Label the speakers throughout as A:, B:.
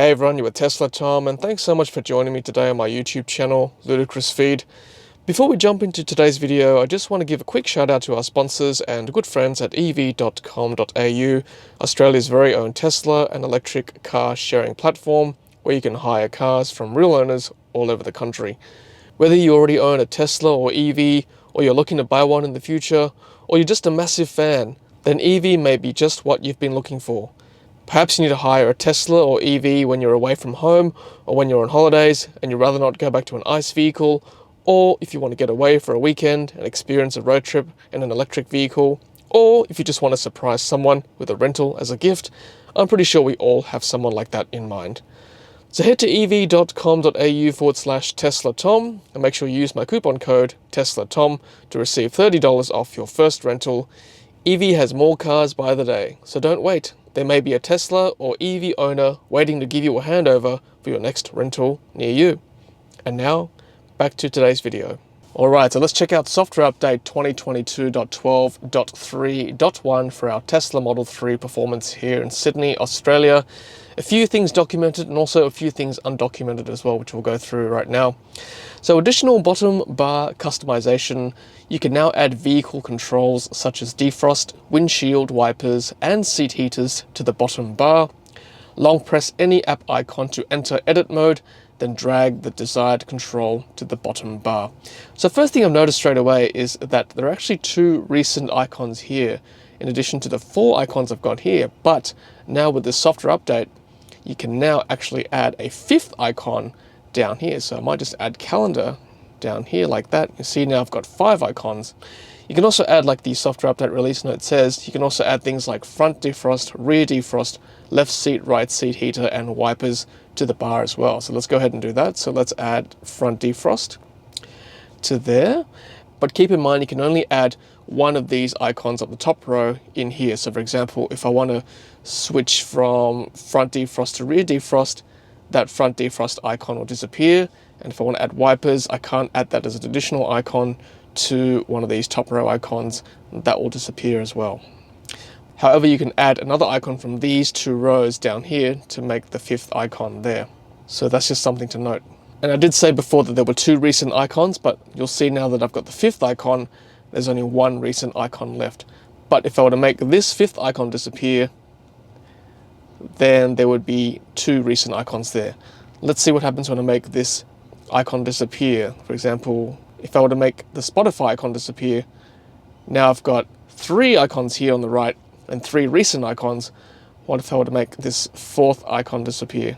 A: Hey everyone, you're with Tesla Tom, and thanks so much for joining me today on my YouTube channel, Ludicrous Feed. Before we jump into today's video, I just want to give a quick shout out to our sponsors and good friends at evee.com.au, Australia's very own Tesla and electric car sharing platform, where you can hire cars from real owners all over the country. Whether you already own a Tesla or Evee, or you're looking to buy one in the future, or you're just a massive fan, then Evee may be just what you've been looking for. Perhaps you need to hire a Tesla or Evee when you're away from home or when you're on holidays and you'd rather not go back to an ICE vehicle, or if you want to get away for a weekend and experience a road trip in an electric vehicle, or if you just want to surprise someone with a rental as a gift. I'm pretty sure we all have someone like that in mind. So head to evee.com.au/TeslaTom and make sure you use my coupon code TeslaTom to receive $30 off your first rental. Evee has more cars by the day, so don't wait. There may be a Tesla or Evee owner waiting to give you a handover for your next rental near you. And now, back to today's video. Alright, so let's check out software update 2022.12.3.1 for our Tesla Model 3 performance here in Sydney, Australia. A few things documented and also a few things undocumented as well, which we'll go through right now. So additional bottom bar customization. You can now add vehicle controls such as defrost, windshield wipers and seat heaters to the bottom bar. Long press any app icon to enter edit mode, then drag the desired control to the bottom bar. So first thing I've noticed straight away is that there are actually two recent icons here, in addition to the 4 icons I've got here. But now with this software update, you can now actually add a 5th icon down here. So I might just add calendar down here like that. You see now I've got 5 icons. You can also add, like the software update release note says, you can also add things like front defrost, rear defrost, left seat, right seat heater and wipers to the bar as well. So let's go ahead and do that. So let's add front defrost to there. But keep in mind you can only add one of these icons up the top row in here. So for example, if I want to switch from front defrost to rear defrost, that front defrost icon will disappear. And if I want to add wipers, I can't add that as an additional icon to one of these top row icons. That will disappear as well. However, you can add another icon from these 2 rows down here to make the 5th icon there. So that's just something to note. And I did say before that there were 2 recent icons, but you'll see now that I've got the 5th icon, there's only 1 recent icon left. But if I were to make this 5th icon disappear, then there would be 2 recent icons there. Let's see what happens when I make this icon disappear. For example, if I were to make the Spotify icon disappear, now I've got 3 icons here on the right and 3 recent icons. What if I were to make this 4th icon disappear?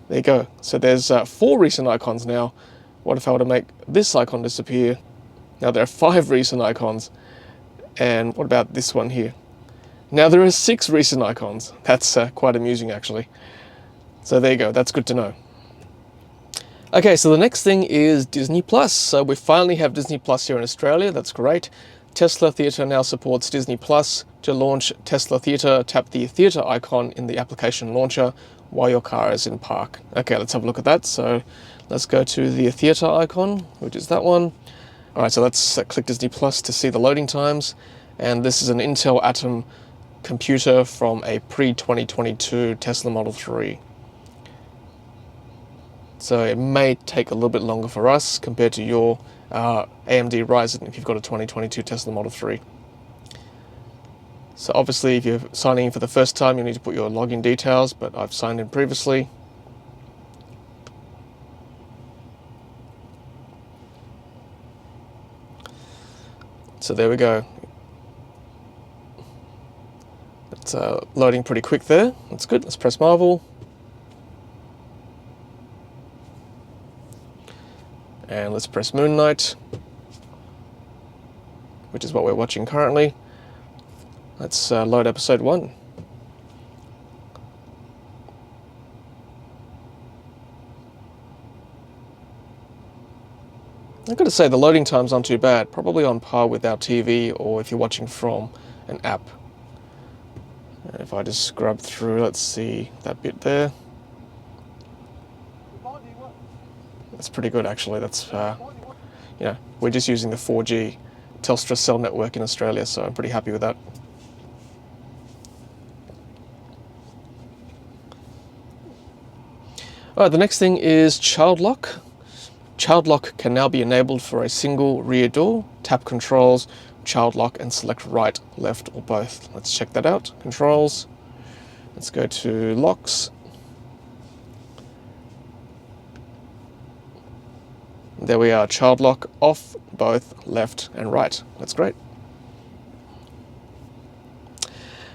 A: There you go. So there's 4 recent icons now. What if I were to make this icon disappear? Now there are 5 recent icons. And what about this one here? Now there are 6 recent icons. That's quite amusing actually. So there you go, that's good to know. Okay, so the next thing is Disney Plus. So we finally have Disney Plus here in Australia, that's great. Tesla Theatre now supports Disney Plus. To launch Tesla Theatre, tap the theatre icon in the application launcher while your car is in park. Okay, let's have a look at that. So let's go to the theatre icon, which is that one. All right, so let's click Disney Plus to see the loading times. And this is an Intel Atom computer from a pre-2022 Tesla Model 3. So it may take a little bit longer for us compared to your AMD Ryzen if you've got a 2022 Tesla Model 3. So obviously if you're signing in for the first time, you need to put your login details, but I've signed in previously. So there we go. It's loading pretty quick there. That's good. Let's press Marvel. And let's press Moon Knight, which is what we're watching currently. Let's load episode 1. I've got to say the loading times aren't too bad, probably on par with our TV or if you're watching from an app. And if I just scrub through, let's see that bit there. That's pretty good actually. That's, you know, we're just using the 4G Telstra cell network in Australia, so I'm pretty happy with that. All right, the next thing is child lock. Child lock can now be enabled for a single rear door. Tap controls, child lock, and select right, left, or both. Let's check that out. Controls. Let's go to locks. There we are, child lock off, both left and right. That's great.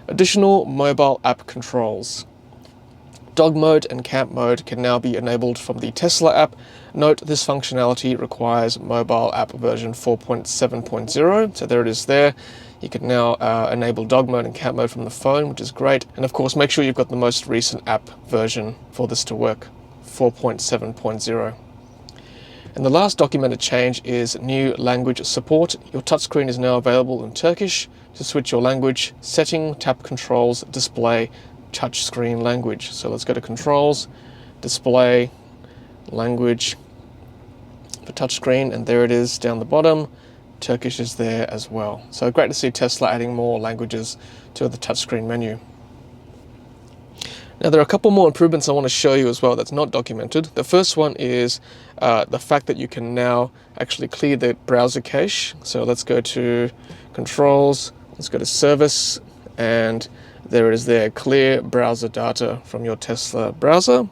A: Additional mobile app controls. Dog mode and camp mode can now be enabled from the Tesla app. Note this functionality requires mobile app version 4.7.0. So there it is there. You can now enable dog mode and camp mode from the phone, which is great. And of course, make sure you've got the most recent app version for this to work, 4.7.0. And the last documented change is new language support. Your touchscreen is now available in Turkish. To switch your language, setting, tap controls, display, touchscreen language. So let's go to controls, display, language for touchscreen, and there it is down the bottom. Turkish is there as well. So great to see Tesla adding more languages to the touchscreen menu. Now there are a couple more improvements I want to show you as well that's not documented. The first one is the fact that you can now actually clear the browser cache. So let's go to controls, let's go to service, and there it is there, clear browser data from your Tesla browser.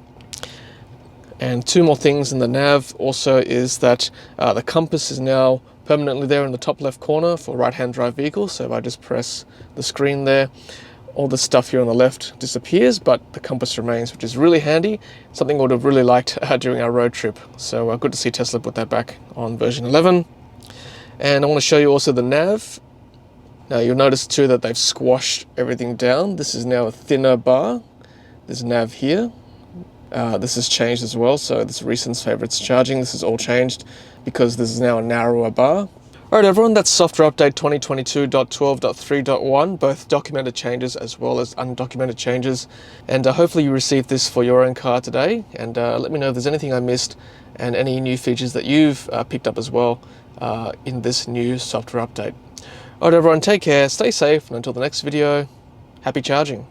A: And two more things in the nav also is that the compass is now permanently there in the top left corner for right-hand drive vehicles. So if I just press the screen there, all the stuff here on the left disappears, but the compass remains, which is really handy. Something I would have really liked during our road trip. So good to see Tesla put that back on version 11. And I want to show you also the nav. Now you'll notice too that they've squashed everything down. This is now a thinner bar. There's nav here. This has changed as well. So this recent favorites charging, this is all changed because this is now a narrower bar. All right, everyone, that's software update 2022.12.3.1, both documented changes as well as undocumented changes. And hopefully you received this for your own car today. And let me know if there's anything I missed and any new features that you've picked up as well in this new software update. All right, everyone, take care, stay safe, and until the next video, happy charging.